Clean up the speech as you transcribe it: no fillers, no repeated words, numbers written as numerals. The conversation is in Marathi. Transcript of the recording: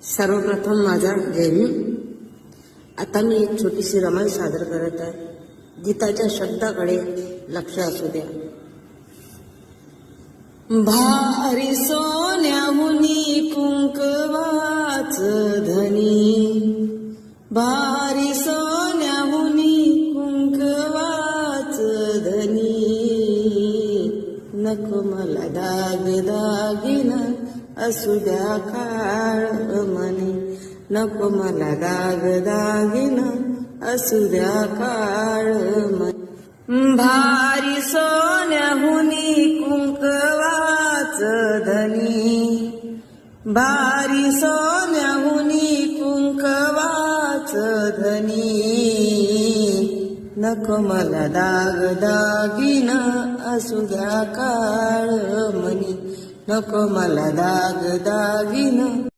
सर्वप्रथम माझा जय भीम. आता मी एक छोटीशी रमाई सादर करत आहे. गीताच्या शब्दाकडे लक्ष असू द्या. भारी सोन्याहुनी कुंकवाच धनी, भारी सोन्याहुनी कुंकवाच धनी, नको मला दाग दागिना असू द्या काळ मनी, नको मला दाग दागिना असू द्या काळ मनी. भारी सोन्याहुनी कुंकवाच धनी, भारी सोन्याहुनी कुंकवाच धनी, नको मला दाग दागिना असू द्या काळ मनी, नको मला दाग दागिना